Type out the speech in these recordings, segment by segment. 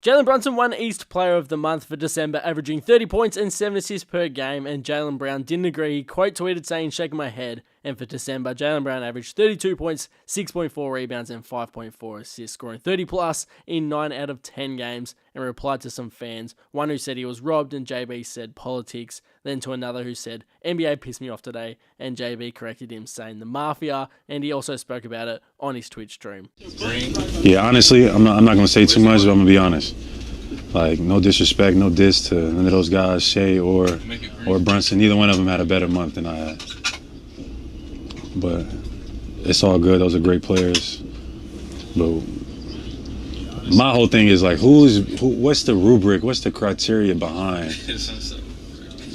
Jaylen Brunson won East Player of the Month for December, averaging 30 points and 7 assists per game, and Jaylen Brown didn't agree. He quote tweeted saying, "shaking my head." And for December, Jaylen Brown averaged 32 points, 6.4 rebounds, and 5.4 assists, scoring 30 plus in 9 out of 10 games, and replied to some fans. One who said he was robbed, and JB said politics. Then to another who said, "NBA pissed me off today," and JB corrected him saying the mafia, and he also spoke about it on his Twitch stream. Yeah, honestly, I'm not going to say too much, but I'm going to be honest. Like, no disrespect, no diss to none of those guys, Shea or Brunson. Neither one of them had a better month than I had. But it's all good. Those are great players. But my whole thing is like, what's the rubric? What's the criteria behind?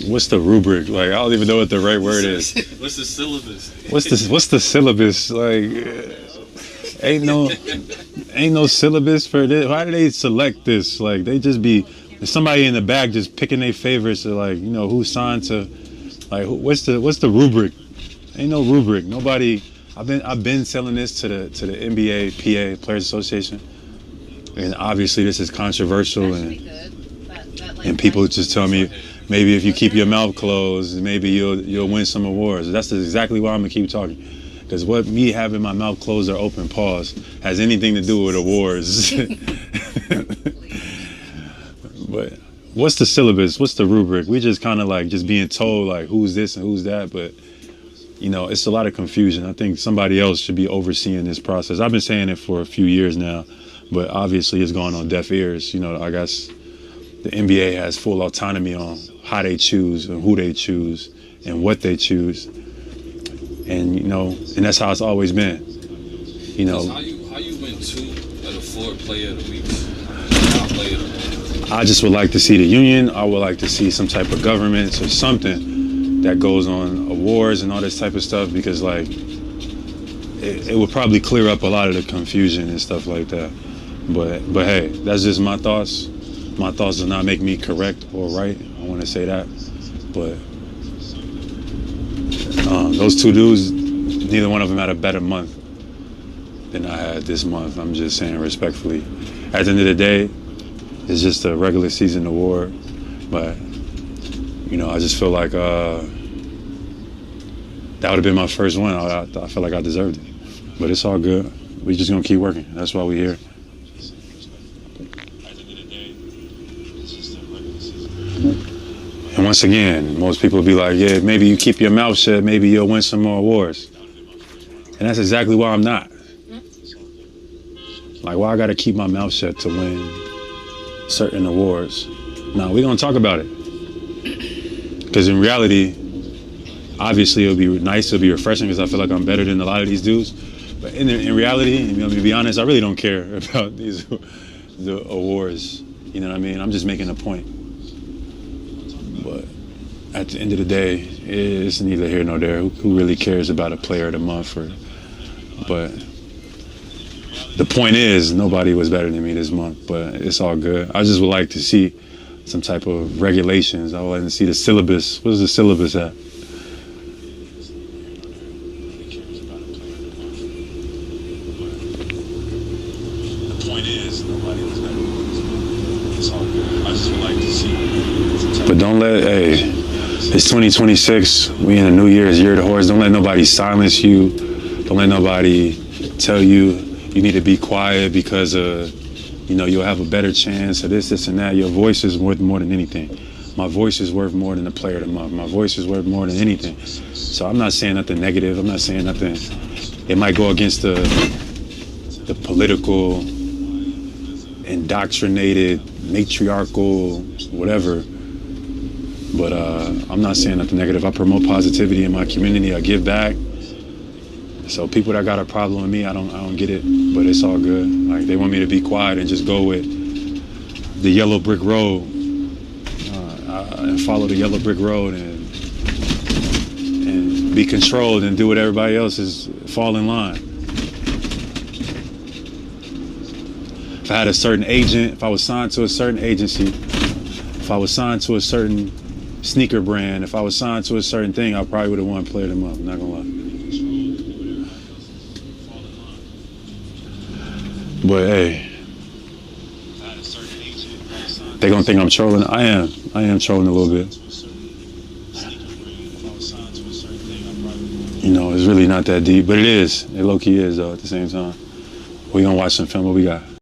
What's the rubric? Like, I don't even know what the right word is. What's the syllabus? What's the syllabus? Like, ain't no syllabus for this. Why do they select this? Like, they just be somebody in the back just picking their favorites, or like, you know, who's signed to. Like, what's the rubric? Ain't no rubric. Nobody. I've been telling this to the NBA PA Players Association, and obviously this is controversial, and people just tell me maybe if you keep your mouth closed, maybe you'll win some awards. That's exactly why I'm gonna keep talking, because what me having my mouth closed or open pause has anything to do with awards. But what's the syllabus? What's the rubric? We just kind of like just being told like who's this and who's that, but. You know, it's a lot of confusion. I think somebody else should be overseeing this process. I've been saying it for a few years now, but obviously it's gone on deaf ears. You know, I guess the NBA has full autonomy on how they choose and who they choose and what they choose. And, you know, and that's how it's always been. You know. How you win 2 out of 4 player of the week? Player of the month? I just would like to see the union. I would like to see some type of government or something that goes on awards and all this type of stuff, because like it would probably clear up a lot of the confusion and stuff like that. But hey, that's just my thoughts. My thoughts do not make me correct or right. I want to say that. But those 2 dudes, neither one of them had a better month than I had this month. I'm just saying respectfully. At the end of the day, it's just a regular season award, but. You know, I just feel like that would have been my first one. I feel like I deserved it. But it's all good. We're just going to keep working. That's why we're here. And once again, most people be like, yeah, maybe you keep your mouth shut, maybe you'll win some more awards. And that's exactly why I'm not. Like, why I got to keep my mouth shut to win certain awards? No, we're going to talk about it. Because in reality, obviously it'll be nice, it'll be refreshing, because I feel like I'm better than a lot of these dudes. But in reality, you know, to be honest, I really don't care about the awards. You know what I mean? I'm just making a point. But at the end of the day, it's neither here nor there. Who really cares about a player of the month? But the point is, nobody was better than me this month. But it's all good. I just would like to see some type of regulations. I would like to see the syllabus. What is the syllabus at? The point is, nobody was better. It's all good. I just would like to see. But don't let, it's 2026. We in a new year's year of the horse. Don't let nobody silence you. Don't let nobody tell you need to be quiet because you know, you'll have a better chance of this, and that. Your voice is worth more than anything. My voice is worth more than the player of the month. My voice is worth more than anything. So I'm not saying nothing negative. I'm not saying nothing. It might go against the political, indoctrinated, matriarchal, whatever. But I'm not saying nothing negative. I promote positivity in my community. I give back. So people that got a problem with me, I don't get it, but it's all good. Like, they want me to be quiet and just go with the yellow brick road and follow the yellow brick road and be controlled and do what everybody else is, fall in line. If I had a certain agent, if I was signed to a certain agency, if I was signed to a certain sneaker brand, if I was signed to a certain thing, I probably would have won Player of the Month, I'm not gonna lie. But hey, They're gonna think I'm trolling. I am trolling a little bit. You know, it's really not that deep, but it is. It low-key is, though, at the same time. We're gonna watch some film. What we got?